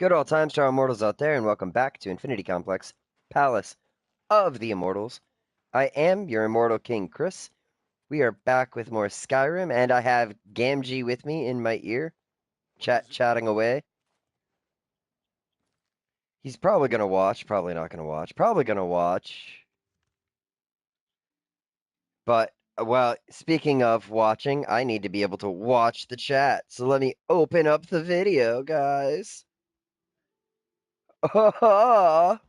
Good old times to our immortals out there, and welcome back to Infinity Complex, Palace of the Immortals. I am your immortal king, Chris. We are back with more Skyrim, and I have Gamgee with me in my ear, chatting away. He's probably gonna watch, probably not gonna watch, probably gonna watch. But, well, speaking of watching, I need to be able to watch the chat. So let me open up the video, guys. I'm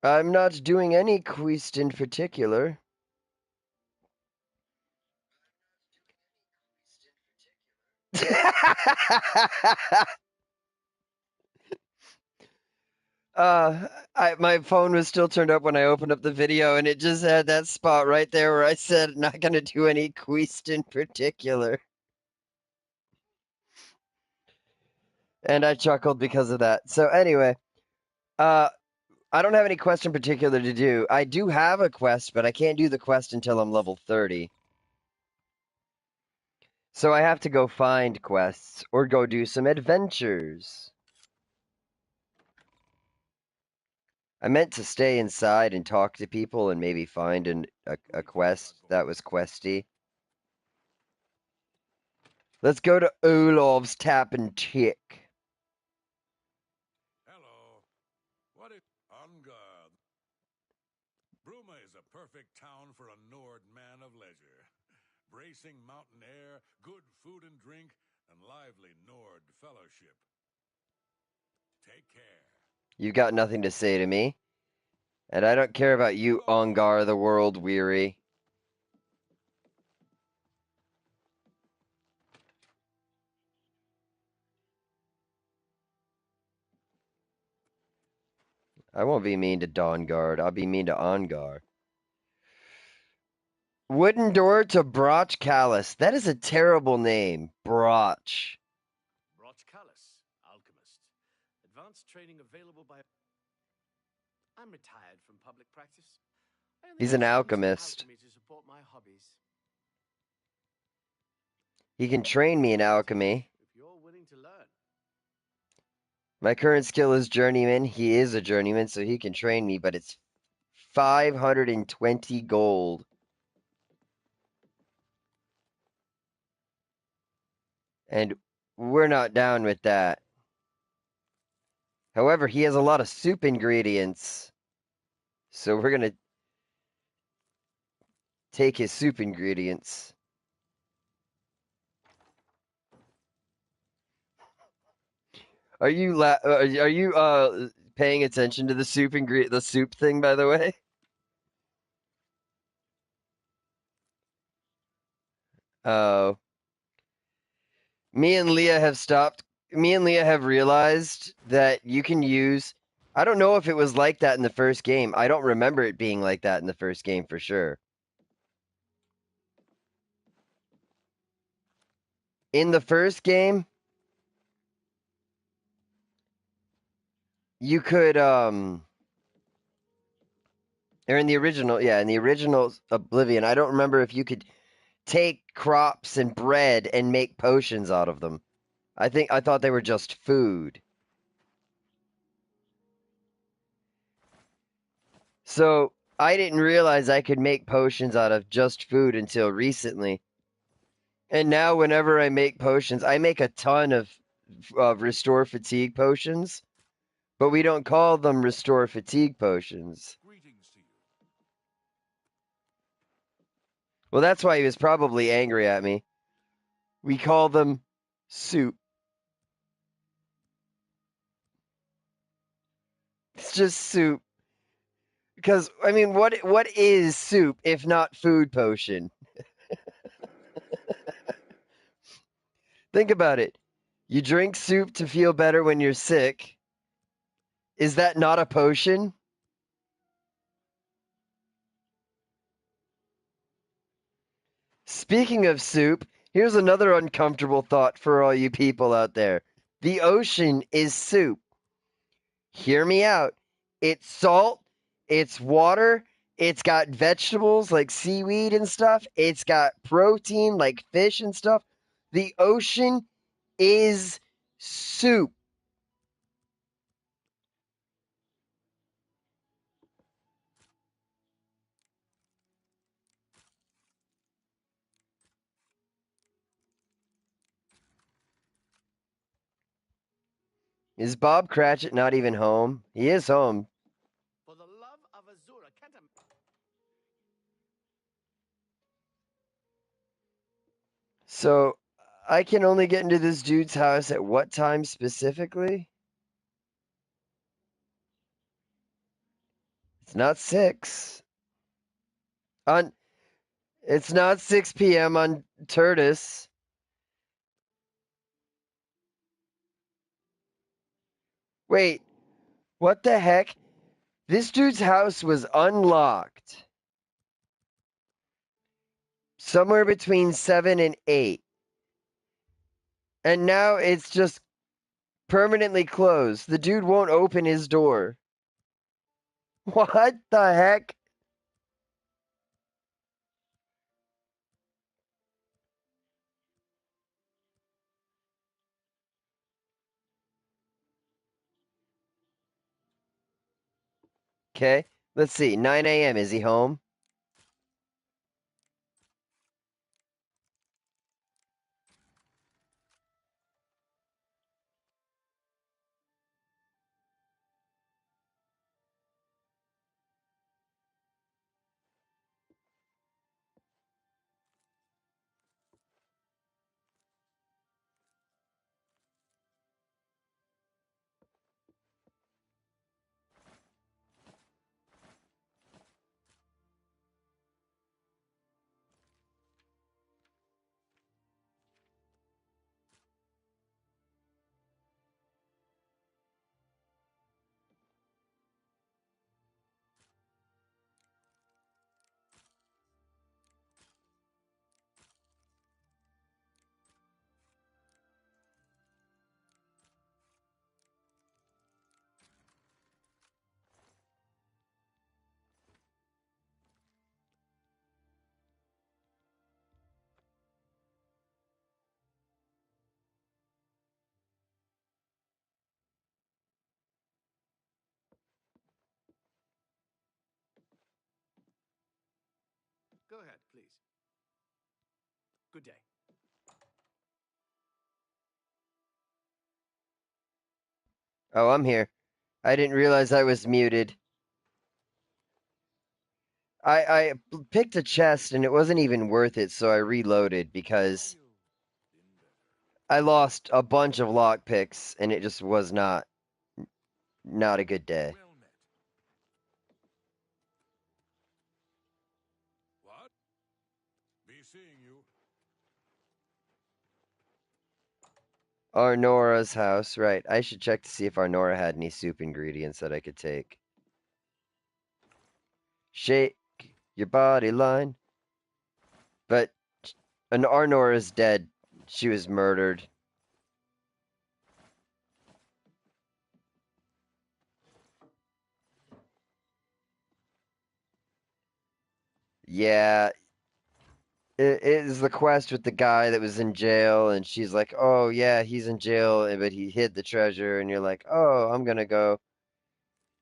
not doing any quest in particular. My phone was still turned up when I opened up the video, and it just had that spot right there where I said not gonna do any quest in particular. And I chuckled because of that. So anyway, uh, I don't have any quest in particular to do. I do have a quest, but I can't do the quest until I'm level 30. So I have to go find quests or go do some adventures. I meant to stay inside and talk to people and maybe find a quest that was questy. Let's go to Olaf's Tap and Tick. Hello. What is Ungard? Bruma is a perfect town for a Nord man of leisure. Bracing mountain air, good food and drink, and lively Nord fellowship. Take care. You've got nothing to say to me. And I don't care about you, Ongar the World Weary. I won't be mean to Dawnguard. I'll be mean to Ongar. Wooden door to Broch Callus. That is a terrible name. Broch. Broch Callus, alchemist. Advanced training available by... I'm retired from public practice. He's an alchemist. Alchemy to support my hobbies. He can train me in alchemy. If you're willing to learn. My current skill is journeyman. He is a journeyman, so he can train me, but it's 520 gold. And we're not down with that. However, he has a lot of soup ingredients. So we're going to take his soup ingredients. Are you paying attention to the soup thing, by the way? Oh. Me and Leah have realized that you can use. I don't know if it was like that in the first game. I don't remember it being like that in the first game for sure. In the first game, you could or in the original Oblivion, I don't remember if you could take crops and bread and make potions out of them. I thought they were just food. So I didn't realize I could make potions out of just food until recently. And now whenever I make potions, I make a ton of restore fatigue potions, but we don't call them restore fatigue potions. Greetings to you. Well, that's why he was probably angry at me. We call them soup. It's just soup. Because, I mean, what is soup if not food potion? Think about it. You drink soup to feel better when you're sick. Is that not a potion? Speaking of soup, here's another uncomfortable thought for all you people out there. The ocean is soup. Hear me out. It's salt, it's water, it's got vegetables like seaweed and stuff, it's got protein like fish and stuff. The ocean is soup. Is Bob Cratchit not even home? He is home. For the love of Azura, can't a... So I can only get into this dude's house at what time specifically? It's not 6. On It's not 6 p.m. on Turtis. Wait, what the heck? This dude's house was unlocked somewhere between 7 and 8. And now it's just permanently closed. The dude won't open his door. What the heck? Okay, let's see. 9 a.m. Is he home? Go ahead, please. Good day. Oh, I'm here. I didn't realize I was muted. I picked a chest and it wasn't even worth it, so I reloaded because I lost a bunch of lockpicks and it just was not a good day. Well met. What? Be seeing you. Arnora's house, right. I should check to see if Arnora had any soup ingredients that I could take. Shake your body line. But Arnora's dead. She was murdered. Yeah, it is the quest with the guy that was in jail, and she's like, "Oh yeah, he's in jail, but he hid the treasure." And you're like, "Oh, I'm gonna go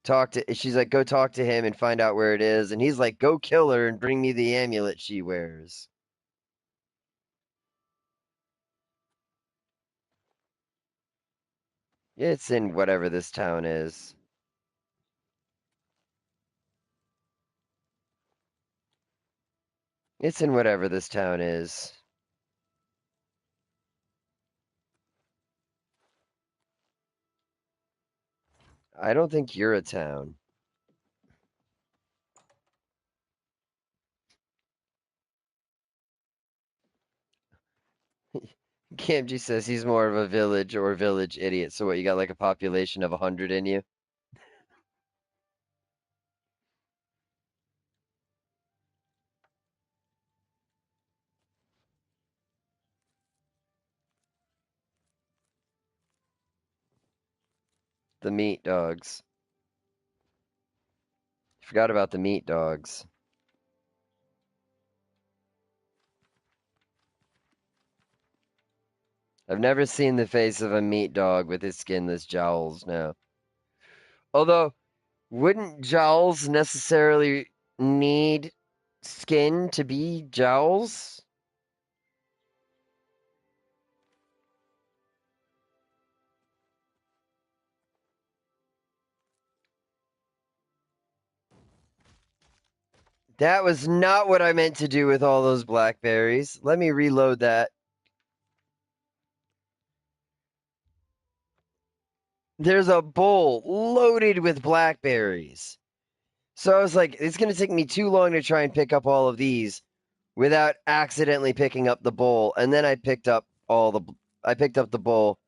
talk to." She's like, "Go talk to him and find out where it is." And he's like, "Go kill her and bring me the amulet she wears." It's in whatever this town is. It's in whatever this town is. I don't think you're a town. KMG says he's more of a village or village idiot. So what, you got like a population of 100 in you? The meat dogs. Forgot about the meat dogs. I've never seen the face of a meat dog with his skinless jowls, no. Although, wouldn't jowls necessarily need skin to be jowls? That was not what I meant to do with all those blackberries. Let me reload that. There's a bowl loaded with blackberries. So I was like, it's going to take me too long to try and pick up all of these without accidentally picking up the bowl. And then I picked up the bowl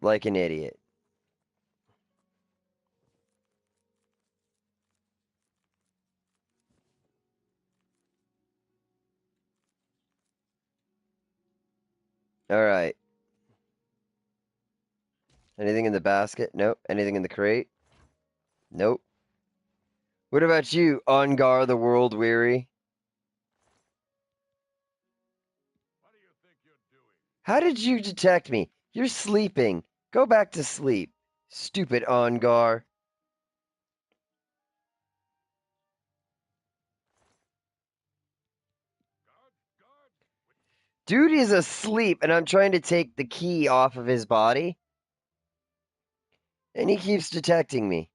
like an idiot. All right. Anything in the basket? Nope. Anything in the crate? Nope. What about you, Ongar the World Weary? What do you think you're doing? How did you detect me? You're sleeping. Go back to sleep. Stupid Ongar. Guard, guard! Dude is asleep and I'm trying to take the key off of his body. And he keeps detecting me.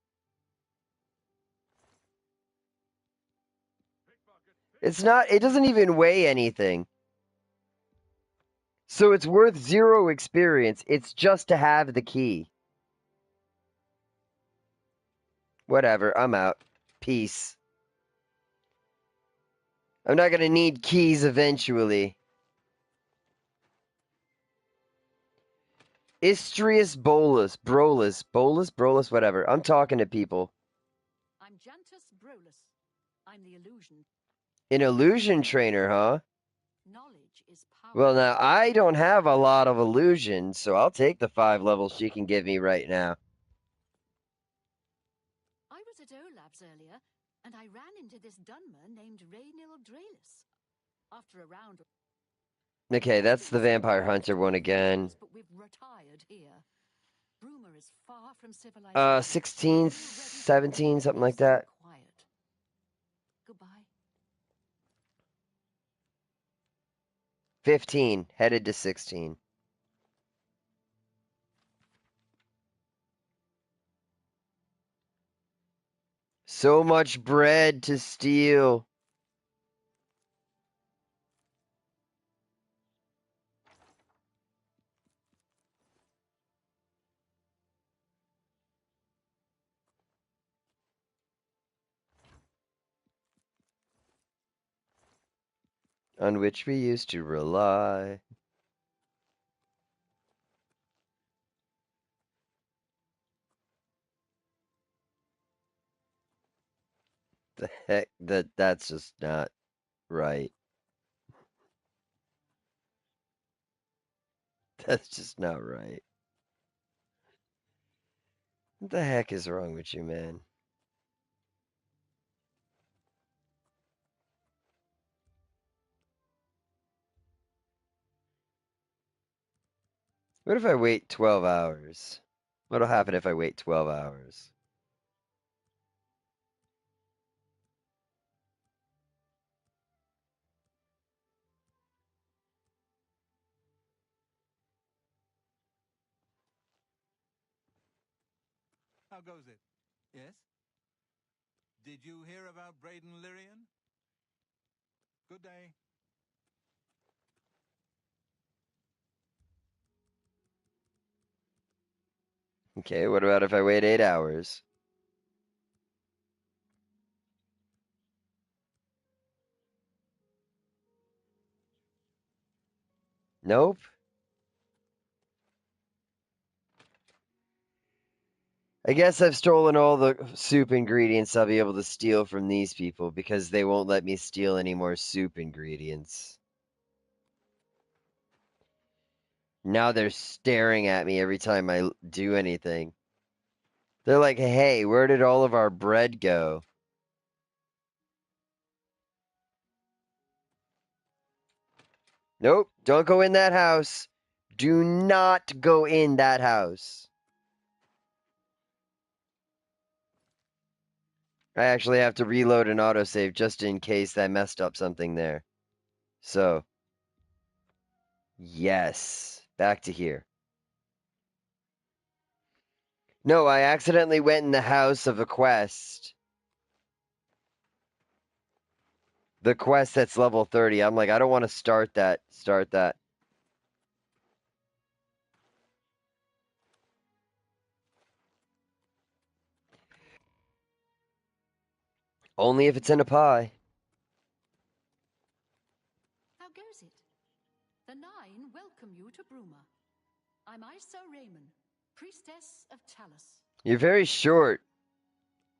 Pickpocket! It doesn't even weigh anything. So it's worth 0 experience. It's just to have the key. Whatever, I'm out. Peace. I'm not gonna need keys eventually. Istrius Bolus, whatever. I'm talking to people. I'm Jantus Brolus. I'm the illusion. An illusion trainer, huh? Knowledge is power. Well, now, I don't have a lot of illusions, so I'll take the 5 levels she can give me right now. I was at Olab's earlier, and I ran into this Dunmer named Raynil Dralis. After a round of... Okay, that's the vampire hunter one again. But we've retired here. Bruma is far from civilization. 16, 17, something like that. Quiet. Goodbye. 15, headed to 16. So much bread to steal. On which we used to rely. The heck, that's just not right. That's just not right. What the heck is wrong with you, man? What if I wait 12 hours? What'll happen if I wait 12 hours? How goes it? Yes? Did you hear about Braden Lyrian? Good day. Okay, what about if I wait 8 hours? Nope. I guess I've stolen all the soup ingredients I'll be able to steal from these people because they won't let me steal any more soup ingredients. Now they're staring at me every time I do anything. They're like, hey, where did all of our bread go? Nope, don't go in that house. Do not go in that house. I actually have to reload an autosave just in case I messed up something there. So, yes, back to here. No, I accidentally went in the house of a quest. The quest that's level 30. I'm like, I don't want to start that. Only if it's in a pie. How goes it? The Nine welcome you to Bruma. I'm Isa Raymond, priestess of Talus. You're very short.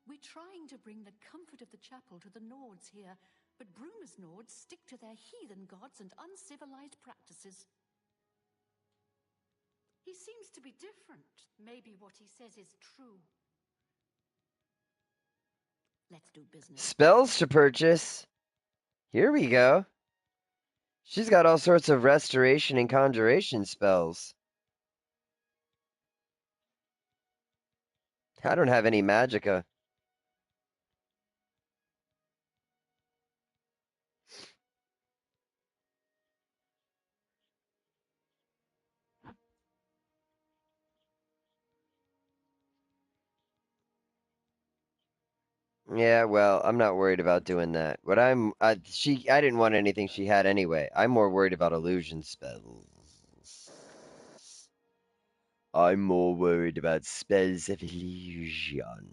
We're trying to bring the comfort of the chapel to the Nords here, but Bruma's Nords stick to their heathen gods and uncivilized practices. He seems to be different. Maybe what he says is true. Let's do business. Spells to purchase. Here we go. She's got all sorts of restoration and conjuration spells. I don't have any magicka. Yeah, well, I'm not worried about doing that. I didn't want anything she had anyway. I'm more worried about illusion spells. I'm more worried about spells of illusion.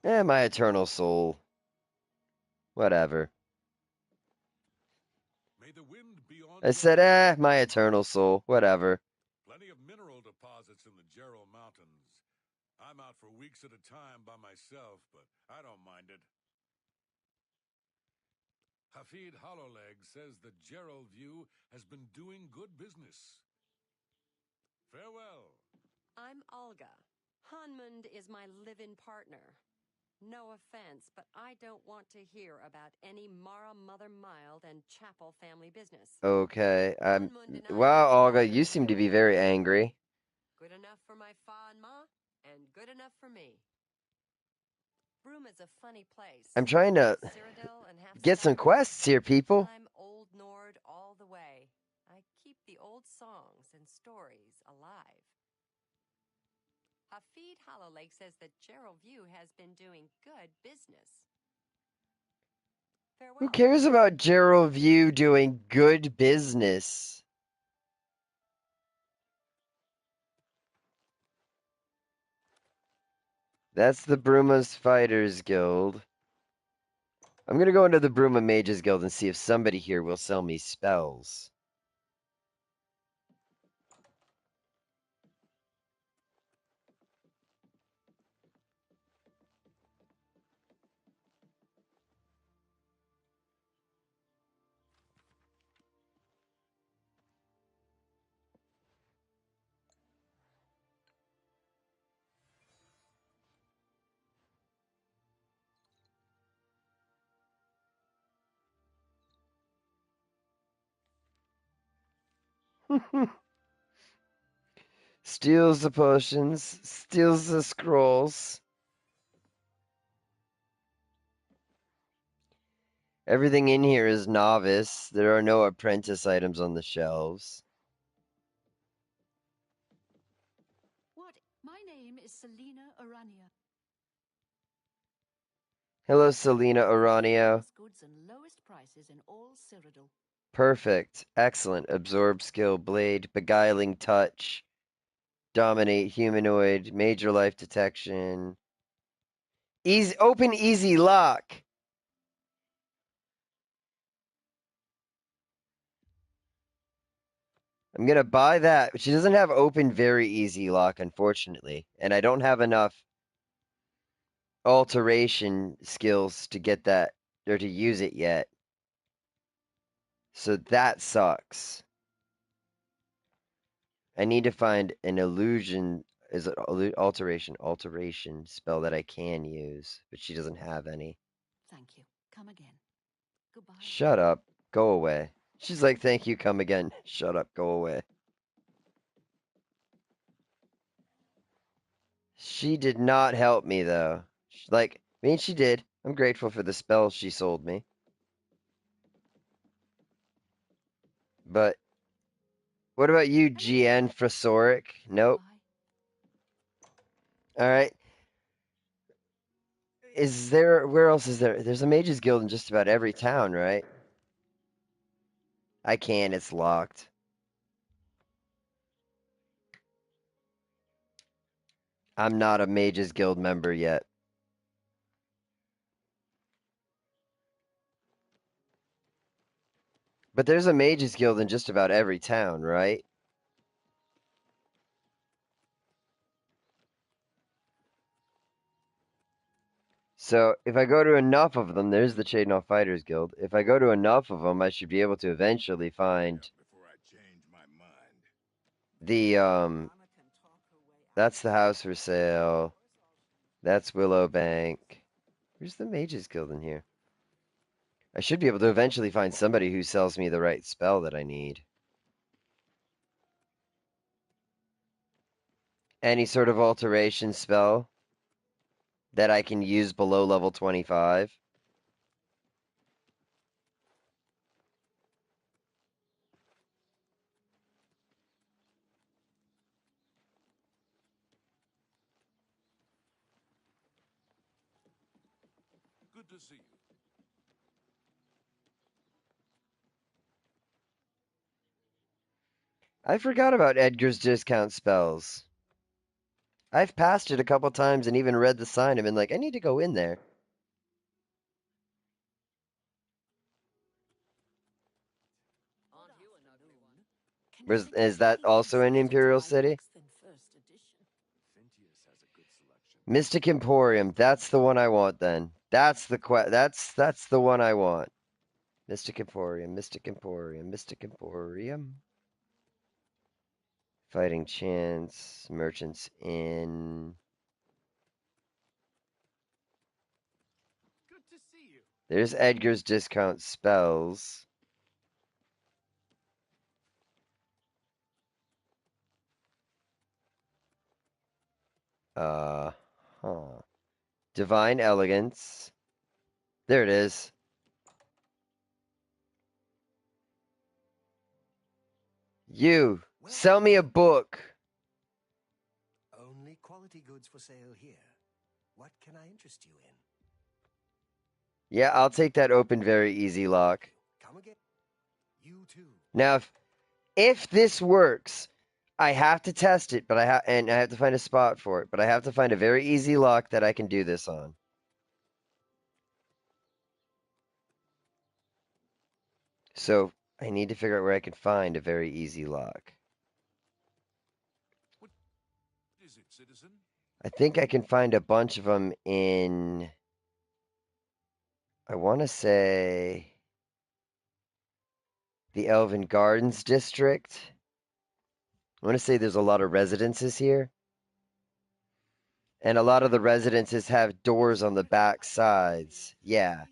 My eternal soul. Whatever. May the wind be on I your said, way. my eternal soul. Whatever. Plenty of mineral deposits in the Gerald Mountains. I'm out for weeks at a time by myself, but I don't mind it. Hafid Hollowleg says the Gerald View has been doing good business. Farewell. I'm Olga. Hanmund is my live-in partner. No offense, but I don't want to hear about any Mara Mother Mild and Chapel family business. Okay. Hanmund and I Wow, have Olga, together you seem to be for very years. angry. Good enough for my fa and ma, and good enough for me. Bruma's a funny place. I'm trying to Half Cyrodiil and half get some Skyrim. quests here, people. I'm Old Nord all the way. I keep the old songs and stories alive. Hafid Hollowleg says that Gerald View has been doing good business. Farewell. Who cares about Gerald View doing good business? That's the Bruma's Fighters Guild. I'm gonna go into the Bruma Mages Guild and see if somebody here will sell me spells. Steals the potions, steals the scrolls. Everything in here is novice. There are no apprentice items on the shelves. What? My name is Selena Arania. Hello, Selena Oranio. Finest goods and lowest prices in all Cyrodiil. Perfect. Excellent. Absorb skill, blade, beguiling touch, dominate humanoid, major life detection. Easy, open easy lock. I'm gonna buy that. She doesn't have open very easy lock, unfortunately. And I don't have enough alteration skills to get that or to use it yet. So that sucks. I need to find an illusion is it alteration spell that I can use, but she doesn't have any. Thank you. come again. Goodbye. Shut up. Go away. She's like, thank you, come again. Shut up, go away. She did not help me, though. Like, I mean, she did. I'm grateful for the spell she sold me. But, what about you, GN Frasoric? Nope. Alright. Where else is there? There's a Mages Guild in just about every town, right? I can't, it's locked. I'm not a Mages Guild member yet. But there's a Mages Guild in just about every town, right? So, if I go to enough of them, there's the Chainlaw Fighters Guild. If I go to enough of them, I should be able to eventually find the, that's the house for sale. That's Willowbank. Where's the Mages Guild in here? I should be able to eventually find somebody who sells me the right spell that I need. Any sort of alteration spell that I can use below level 25. Good to see you. I forgot about Edgar's discount spells. I've passed it a couple times and even read the sign and been like, I need to go in there. Is that also in Imperial City? Mystic Emporium. That's the one I want then. That's the one I want. Mystic Emporium, Mystic Emporium, Mystic Emporium. Fighting Chance, Merchants Inn. Good to see you. There's Edgar's discount spells. Huh. Divine Elegance. There it is. You, sell me a book. Only quality goods for sale here. What can I interest you in? Yeah, I'll take that open very easy lock. Come again. You too. Now, if this works, I have to test it, but I have to find a spot for it. But I have to find a very easy lock that I can do this on. So I need to figure out where I can find a very easy lock. What is it, citizen? I think I can find a bunch of them in, I want to say, the Elven Gardens district. I want to say there's a lot of residences here. And a lot of the residences have doors on the back sides. Yeah.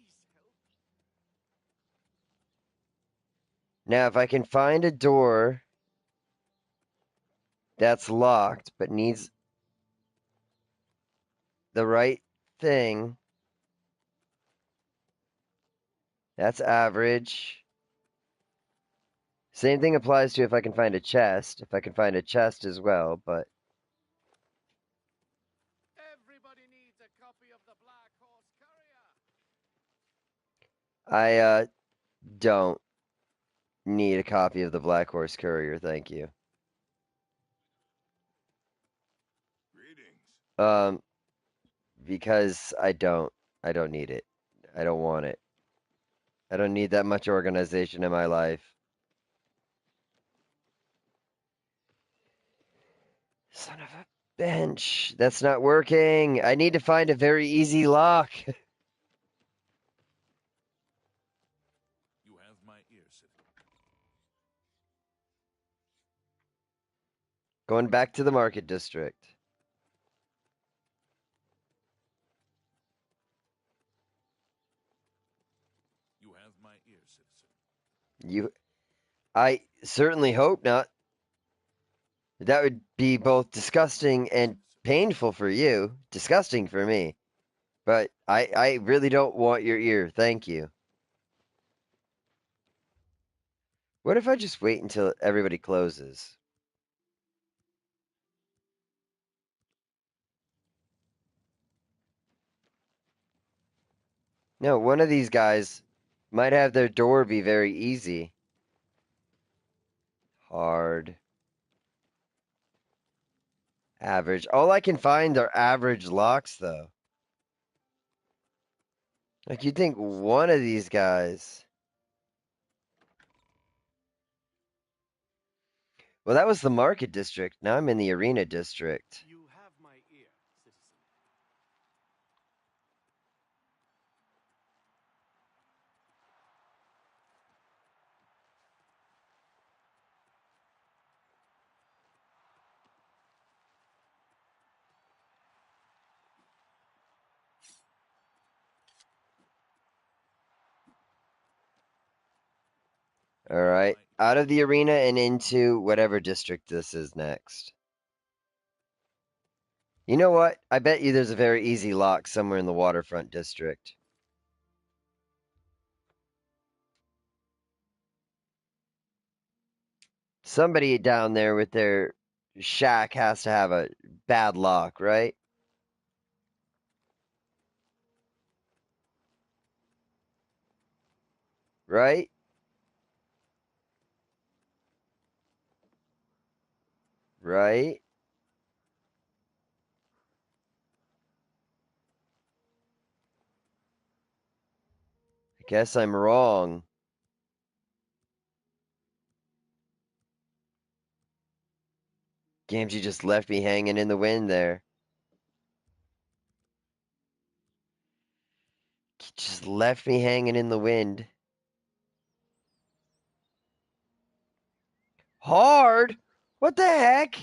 Now, if I can find a door that's locked but needs the right thing, that's average. Same thing applies to if I can find a chest. If I can find a chest as well, but Everybody needs a copy of the Black Horse Courier. I don't need a copy of the Black Horse Courier, thank you. Greetings. Because I don't need it. I don't want it. I don't need that much organization in my life. Son of a bench. That's not working. I need to find a very easy lock. You have my ear, citizen. Going back to the market district. have my ear, citizen. I certainly hope not. That would be both disgusting and painful for you. Disgusting for me. But I really don't want your ear, thank you. What if I just wait until everybody closes? No, one of these guys might have their door be very easy. Hard. Average. All I can find are average locks, though. Like, you'd think one of these guys... Well, that was the market district. Now I'm in the arena district. You have my ear, citizen. Alright. Out of the arena and into whatever district this is next. You know what? I bet you there's a very easy lock somewhere in the waterfront district. Somebody down there with their shack has to have a bad lock, right? Right? Right? I guess I'm wrong. Games, you just left me hanging in the wind there. You just left me hanging in the wind. Hard? What the heck?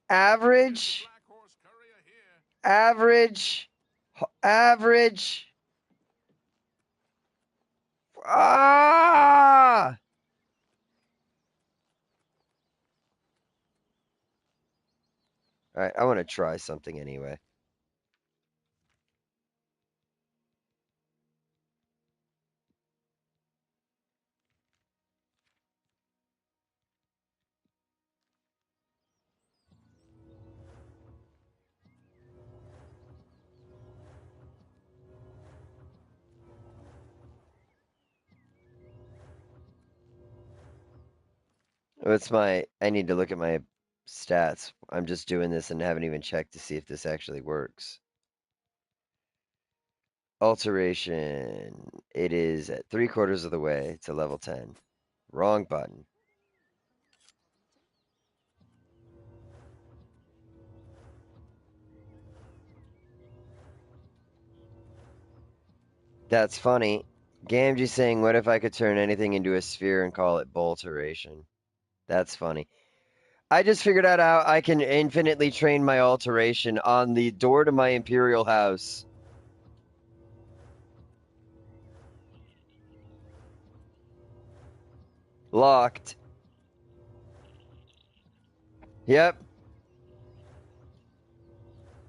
Average? Black horse courier here. Average? Average? Ah! Alright, I want to try something anyway. What's my... I need to look at my stats. I'm just doing this and haven't even checked to see if this actually works. Alteration. It is at 3/4 of the way to level 10. Wrong button. That's funny. Gamgee saying, what if I could turn anything into a sphere and call it bolteration? That's funny. I just figured out how I can infinitely train my alteration on the door to my Imperial house. Locked. Yep.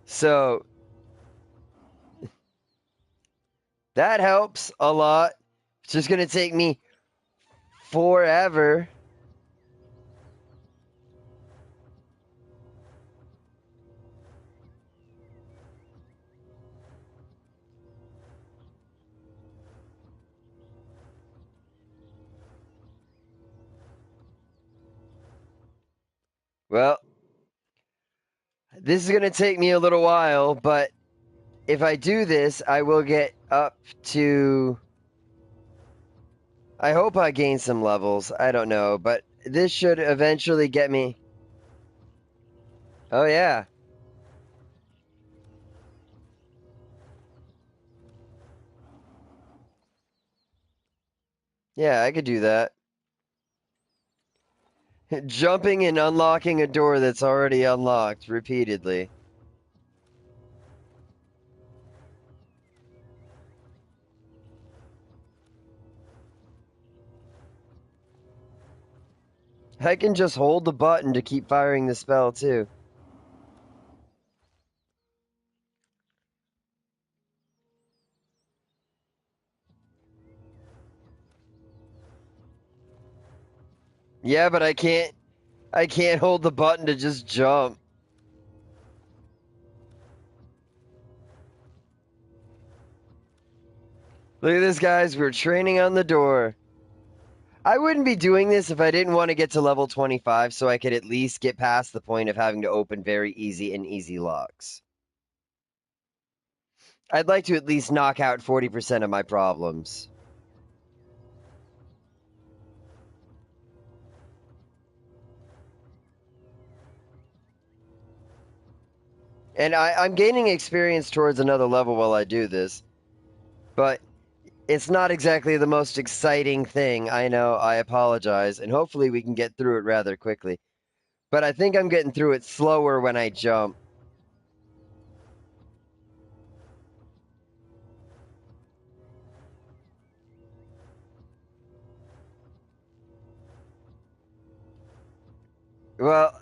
So, that helps a lot. It's just going to take me forever. Well, this is going to take me a little while, but if I do this, I will get up to... I hope I gain some levels. I don't know, but this should eventually get me... Oh, yeah. Yeah, I could do that. Jumping and unlocking a door that's already unlocked repeatedly. I can just hold the button to keep firing the spell, too. Yeah, but I can't hold the button to just jump. Look at this, guys. We're training on the door. I wouldn't be doing this if I didn't want to get to level 25 so I could at least get past the point of having to open very easy locks. I'd like to at least knock out 40% of my problems. And I'm gaining experience towards another level while I do this. But it's not exactly the most exciting thing. I know, I apologize. And hopefully we can get through it rather quickly. But I think I'm getting through it slower when I jump. Well,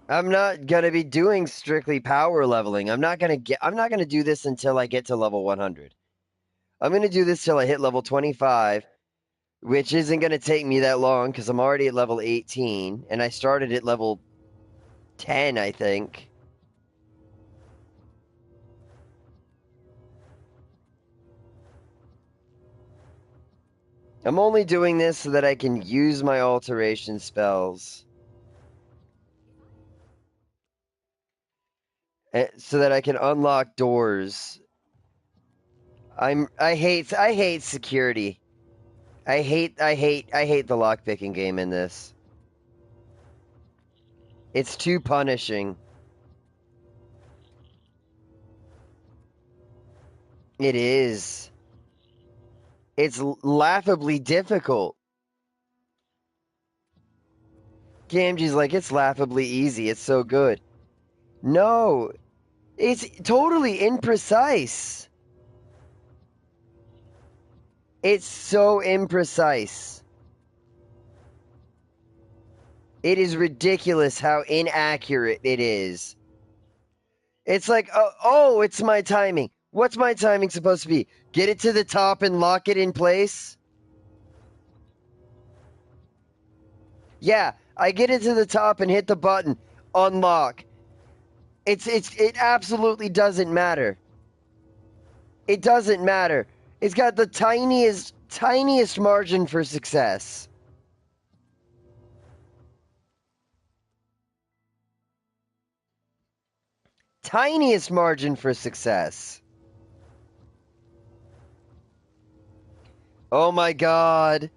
I'm not gonna be doing strictly power leveling. I'm not gonna do this until I get to level 100. I'm gonna do this till I hit level 25, which isn't gonna take me that long because I'm already at level 18, and I started at level 10, I think. I'm only doing this so that I can use my alteration spells. So that I can unlock doors. I hate security. I hate the lockpicking game in this. It's too punishing. It is. It's laughably difficult. KMG's like, it's laughably easy. It's so good. No, it's totally imprecise. It's so imprecise. It is ridiculous how inaccurate it is. It's like, oh, it's my timing. What's my timing supposed to be? Get it to the top and lock it in place? Yeah, I get it to the top and hit the button. Unlock. It absolutely doesn't matter. It doesn't matter. It's got the tiniest margin for success. Tiniest margin for success. Oh my god.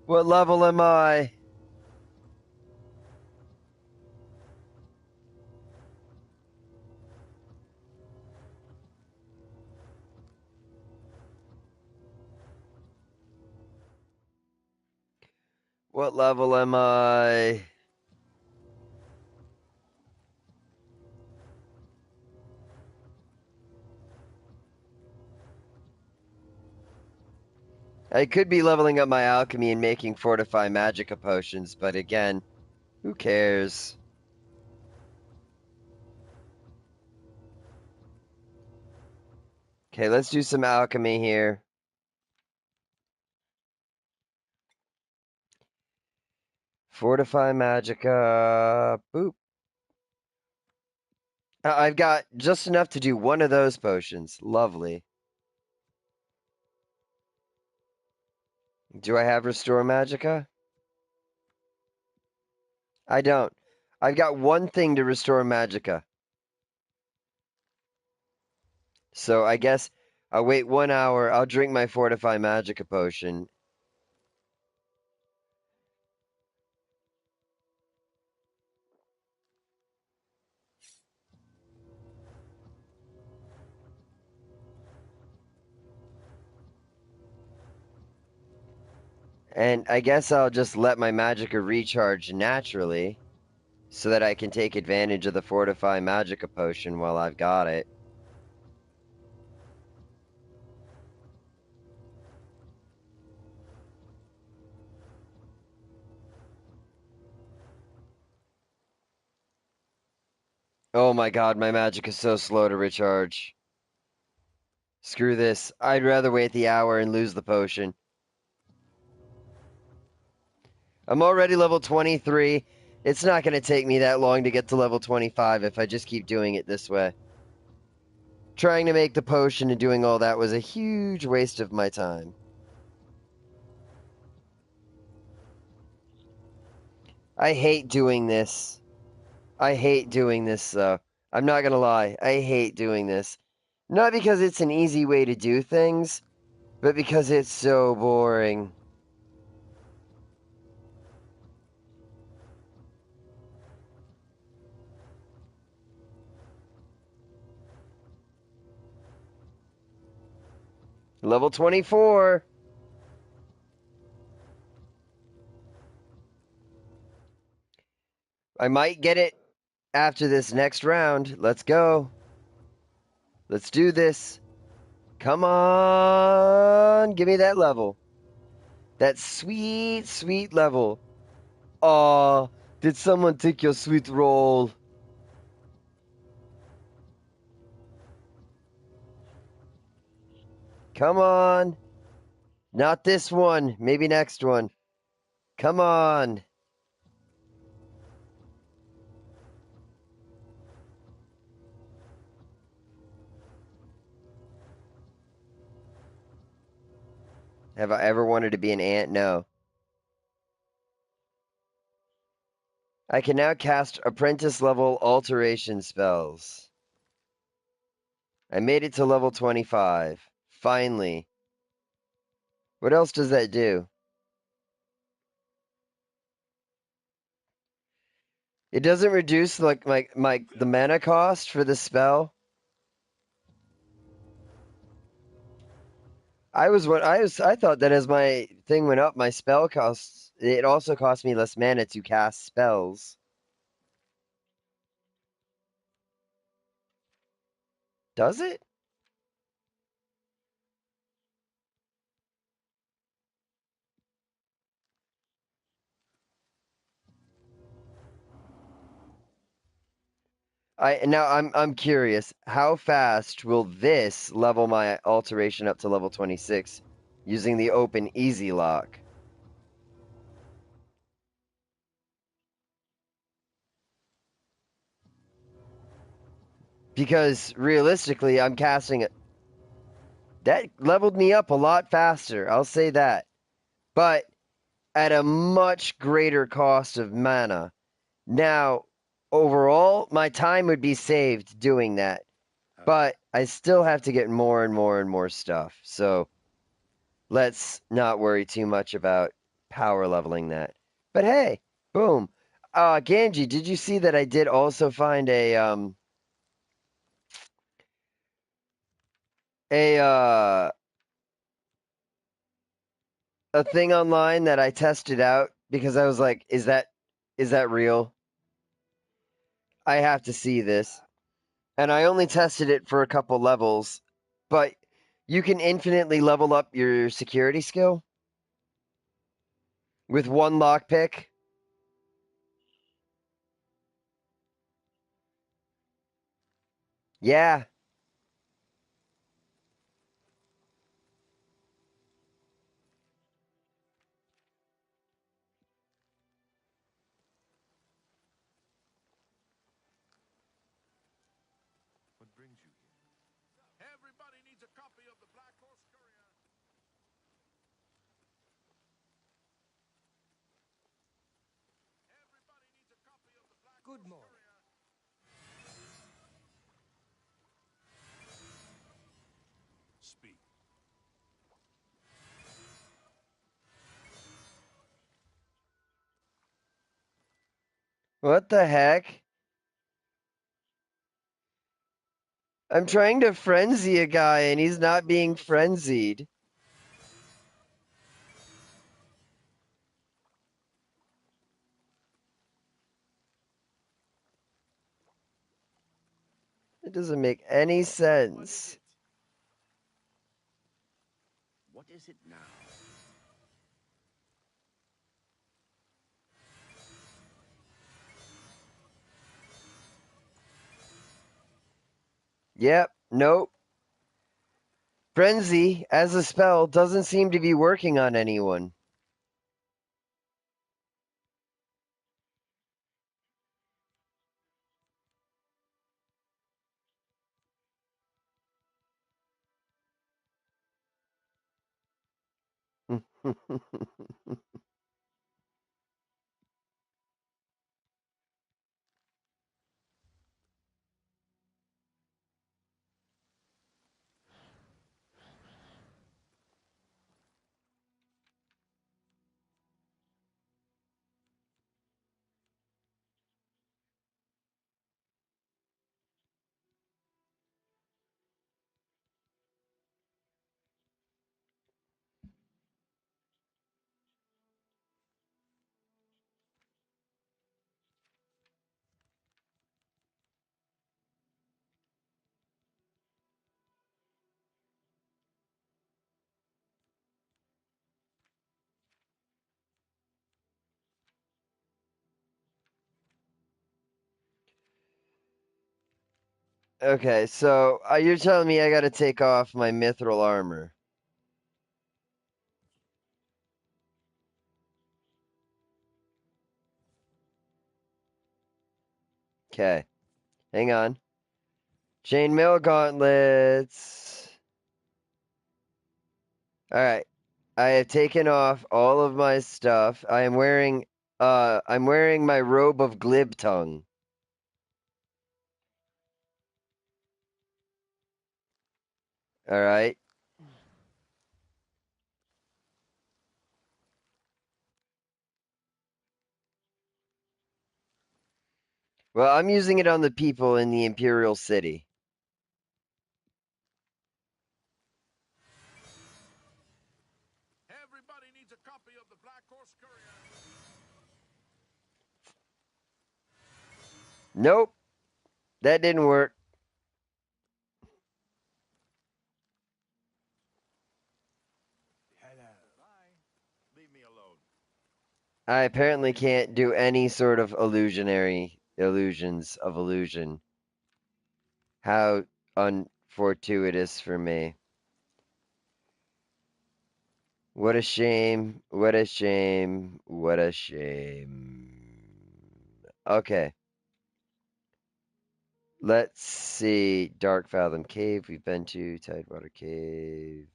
What level am I? What level am I? I could be leveling up my alchemy and making fortify magica potions, but again, who cares? Okay, let's do some alchemy here. Fortify magica. Boop. I've got just enough to do one of those potions. Lovely. Do I have restore magica? I don't. I've got one thing to restore magica. So I guess I'll wait 1 hour. I'll drink my fortify magica potion. And I guess I'll just let my magica recharge naturally so that I can take advantage of the fortify magica potion while I've got it. Oh my god, my magic is so slow to recharge. Screw this. I'd rather wait the hour and lose the potion. I'm already level 23. It's not going to take me that long to get to level 25 if I just keep doing it this way. Trying to make the potion and doing all that was a huge waste of my time. I hate doing this. I hate doing this, though. I'm not going to lie. I hate doing this. Not because it's an easy way to do things, but because it's so boring. Level 24. I might get it after this next round. Let's go. Let's do this. Come on. Give me that level. That sweet, sweet level. Aw, did someone take your sweet roll? Come on. Not this one. Maybe next one. Come on. Have I ever wanted to be an ant? No. I can now cast apprentice level alteration spells. I made it to level 25. Finally. What else does that do? It doesn't reduce like the mana cost for the spell. I thought that as my thing went up, my spell costs it also cost me less mana to cast spells. Does it? I'm curious. How fast will this level my alteration up to level 26 using the open easy lock? Because realistically, I'm casting it. That leveled me up a lot faster. I'll say that. But at a much greater cost of mana. Now, overall, my time would be saved doing that. But I still have to get more and more and more stuff. So let's not worry too much about power leveling that. But hey, boom. Ganji, did you see that I did also find a a thing online that I tested out because I was like, is that real? I have to see this. And I only tested it for a couple levels, but you can infinitely level up your security skill with one lockpick. Yeah. What brings you here? Everybody needs a copy of the Black Horse Courier. Everybody needs a copy of the Black Good Horse morning. Courier. Speak. What the heck? I'm trying to frenzy a guy and he's not being frenzied. It doesn't make any sense. What is it now? Yep, nope. Frenzy, as a spell, doesn't seem to be working on anyone. Okay, so you're telling me I gotta take off my mithril armor. Okay, hang on. Chainmail gauntlets. Alright, I have taken off all of my stuff. I'm wearing my robe of glib tongue. Alright. Well, I'm using it on the people in the Imperial City. Everybody needs a copy of the Black Horse Courier. Nope, that didn't work. Hello. Bye. Leave me alone. I apparently can't do any sort of illusions of illusion. How unfortuitous for me. What a shame. What a shame. What a shame. Okay. Let's see. Dark Fathom Cave we've been to. Tidewater Cave.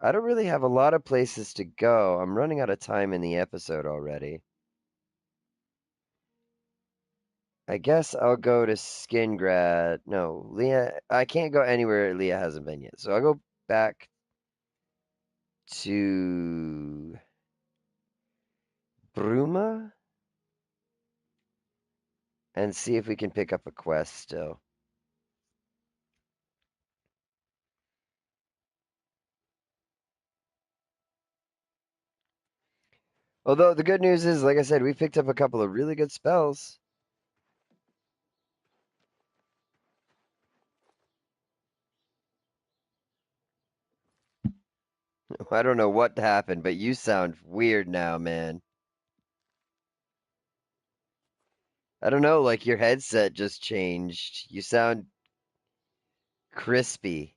I don't really have a lot of places to go. I'm running out of time in the episode already. I guess I'll go to Skingrad. No, Leah. I can't go anywhere Leah hasn't been yet. So I'll go back to Bruma and see if we can pick up a quest still. Although the good news is, like I said, we picked up a couple of really good spells. I don't know what happened, but you sound weird now, man. I don't know, like your headset just changed. You sound crispy.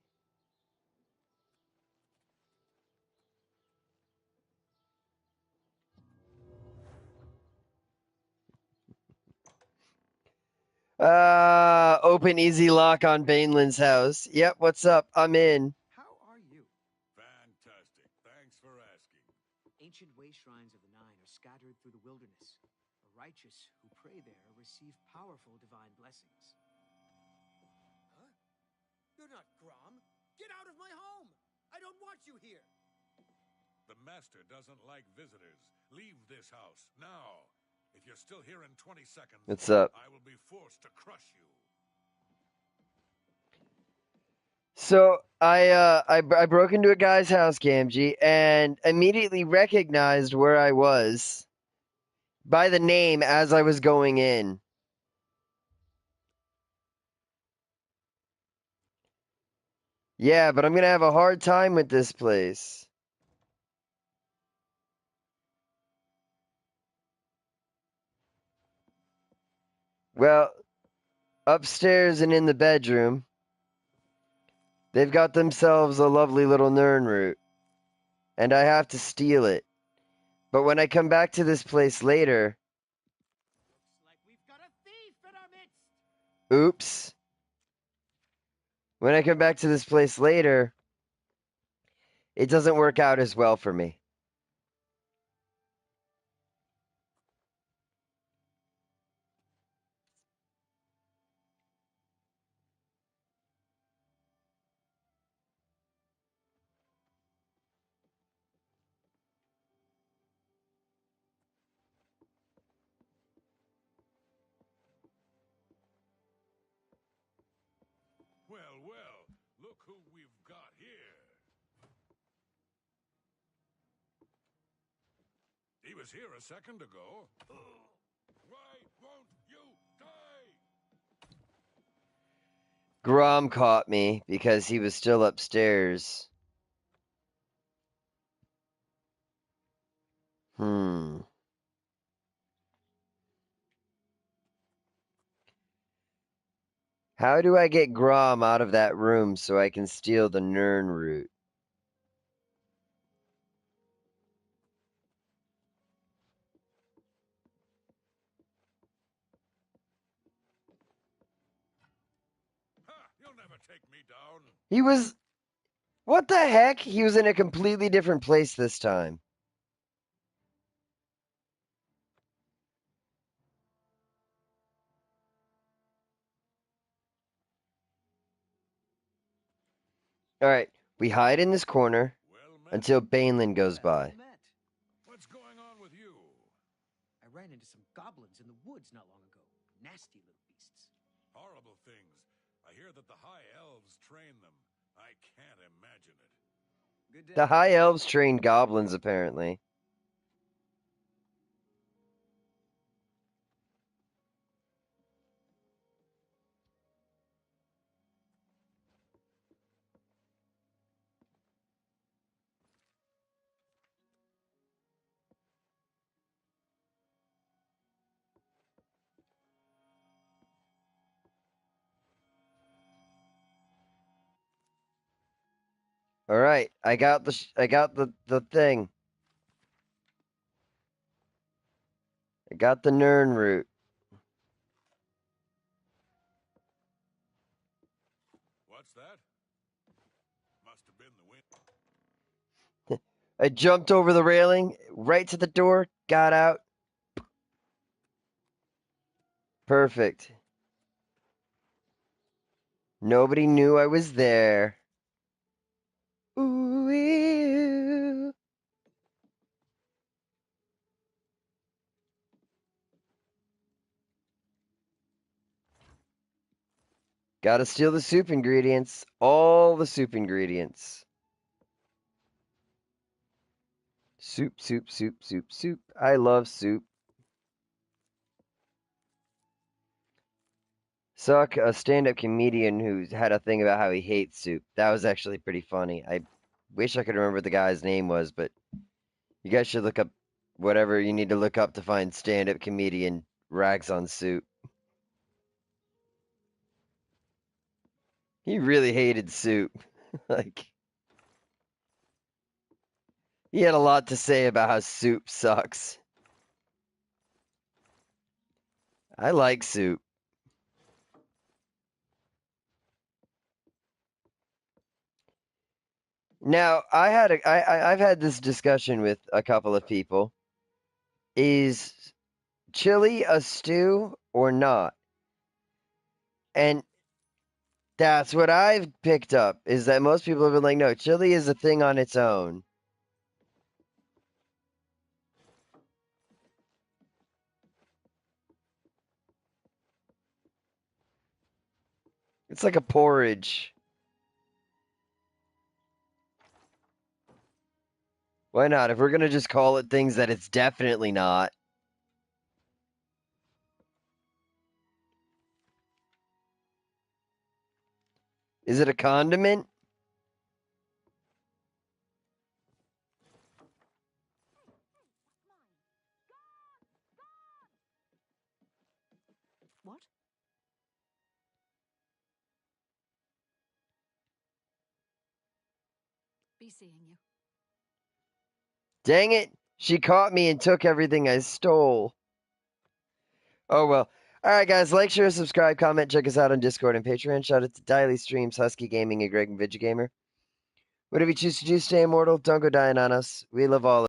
Open easy lock on Banelin's house. Yep, what's up? I'm in. How are you? Fantastic. Thanks for asking. Ancient way shrines of the Nine are scattered through the wilderness. The righteous who pray there receive powerful divine blessings. Huh? You're not Grom. Get out of my home! I don't want you here! The master doesn't like visitors. Leave this house now. If you're still here in 20 seconds, What's up? I will be forced to crush you. So I broke into a guy's house, Gamgee, and immediately recognized where I was by the name as I was going in. Yeah, but I'm gonna have a hard time with this place. Well, upstairs and in the bedroom, they've got themselves a lovely little Nern root. And I have to steal it. But when I come back to this place later... Looks like we've got a thief in our midst! Oops. When I come back to this place later, it doesn't work out as well for me. Well, well, look who we've got here. He was here a second ago. Why won't you die? Grom caught me because he was still upstairs. How do I get Grom out of that room so I can steal the Nern root? Ha! You'll never take me down. He was... What the heck? He was in a completely different place this time. Alright, we hide in this corner Well met. until Bainlin goes by. Well met. What's going on with you? I ran into some goblins in the woods not long ago. Nasty little beasts. Horrible things. I hear that the High Elves train them. I can't imagine it. Good day. The High Elves train goblins, apparently. All right, I got the thing. I got the Nern root. What's that? Must have been the wind. I jumped over the railing, right to the door, got out. Perfect. Nobody knew I was there. Ooh, ew. Gotta steal the soup ingredients. All the soup ingredients. Soup, soup, soup, soup, soup. I love soup. Saw a stand-up comedian who had a thing about how he hates soup. That was actually pretty funny. I wish I could remember what the guy's name was, but you guys should look up whatever you need to look up to find stand-up comedian rags on soup. He really hated soup. Like, he had a lot to say about how soup sucks. I like soup. Now, I've had this discussion with a couple of people. Is chili a stew or not? And that's what I've picked up, is that most people have been like, no, chili is a thing on its own. It's like a porridge. Why not? If we're gonna just call it things that it's definitely not. Is it a condiment? What? be seeing you. Dang it! She caught me and took everything I stole. Oh well. Alright guys, like, share, subscribe, comment, check us out on Discord and Patreon. Shout out to Daily Streams, Husky Gaming, and Greg and Vidgamer. Whatever you choose to do, stay immortal. Don't go dying on us. We love all